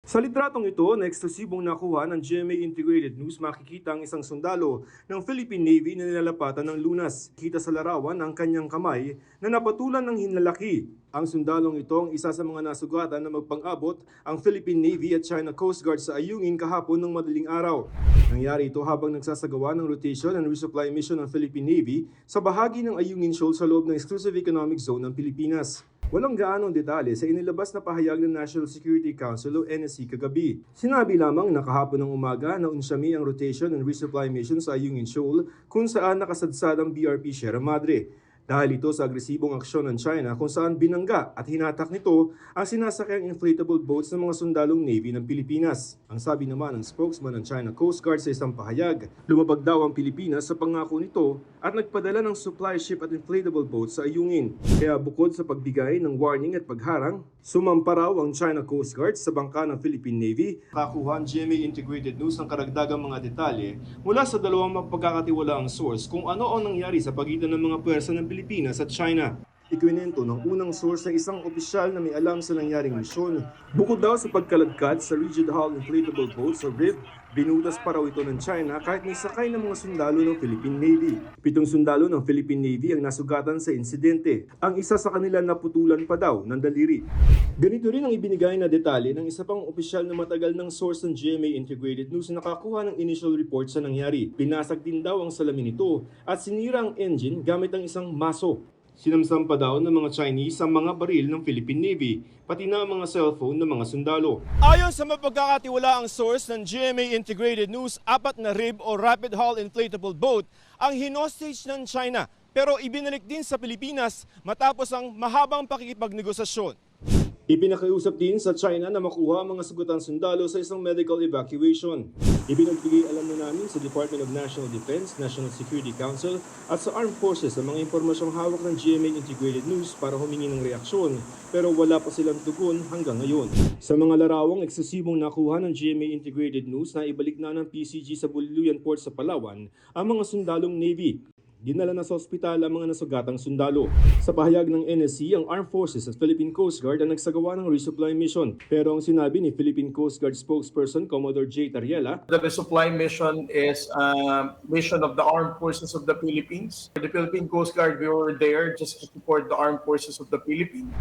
Sa litratong ito na eksklusibong nakuha ng GMA Integrated News, makikita ang isang sundalo ng Philippine Navy na nilalapatan ng lunas. Kita sa larawan ang kanyang kamay na napatulan ng hinlalaki. Ang sundalong ito ang isa sa mga nasugatan na magpang-abot ang Philippine Navy at China Coast Guard sa Ayungin kahapon ng madaling araw. Nangyari ito habang nagsasagawa ng rotation and resupply mission ng Philippine Navy sa bahagi ng Ayungin Shoal sa loob ng Exclusive Economic Zone ng Pilipinas. Walang gaanong detalye sa inilabas na pahayag ng National Security Council o NSC kagabi. Sinabi lamang na kahapon ng umaga na unsyami ang rotation and resupply mission sa Ayungin Shoal kung saan nakasadsad ang BRP Sierra Madre. Dahil ito sa agresibong aksyon ng China kung saan binangga at hinatak nito ang sinasakyang inflatable boats ng mga sundalong Navy ng Pilipinas. Ang sabi naman ng spokesman ng China Coast Guard sa isang pahayag, lumabag daw ang Pilipinas sa pangako nito at nagpadala ng supply ship at inflatable boats sa Ayungin. Kaya bukod sa pagbigay ng warning at pagharang, sumampa raw ang China Coast Guard sa bangka ng Philippine Navy. Kakuha ang GMA Integrated News ng karagdagang mga detalye mula sa dalawang mapagkakatiwalaang source kung ano ang nangyari sa pagitan ng mga pwersa ng Pilipinas at China. Ikwinento ng unang source ng isang opisyal na may alam sa nangyaring misyon. Bukod daw sa pagkaladkad sa rigid hull inflatable boat sa RIV, binutas pa raw ito ng China kahit may sakay ng mga sundalo ng Philippine Navy. 7 sundalo ng Philippine Navy ang nasugatan sa insidente. Ang isa sa kanila naputulan pa daw ng daliri. Ganito rin ang ibinigay na detalye ng isa pang opisyal na matagal ng source ng GMA Integrated News na nakakuha ng initial report sa nangyari. Pinasag din daw ang salamin nito at sinira ang engine gamit ang isang maso. Sinamsam pa daw ng mga Chinese ang mga baril ng Philippine Navy, pati na ang mga cellphone ng mga sundalo. Ayon sa mapagkakatiwalaang source ng GMA Integrated News, 4 na RIB o Rapid Hull Inflatable Boat ang hinostage ng China pero ibinalik din sa Pilipinas matapos ang mahabang pakikipagnegosasyon. Ipinakiusap din sa China na makuha ang mga sugutang sundalo sa isang medical evacuation. Ibinagbigay alam na namin sa Department of National Defense, National Security Council at sa Armed Forces ang mga impormasyong hawak ng GMA Integrated News para humingi ng reaksyon pero wala pa silang tugon hanggang ngayon. Sa mga larawang eksesibong nakuha ng GMA Integrated News na ibalik na ng PCG sa Buluyan Port sa Palawan ang mga sundalong Navy. Dinala na sa ospital ang mga nasugatang sundalo. Sa pahayag ng NSC, ang Armed Forces at Philippine Coast Guard ang nagsagawa ng resupply mission. Pero ang sinabi ni Philippine Coast Guard spokesperson Commodore J. Tariela, The resupply mission is a mission of the Armed Forces of the Philippines. The Philippine Coast Guard, we were there just to support the Armed Forces of the Philippines.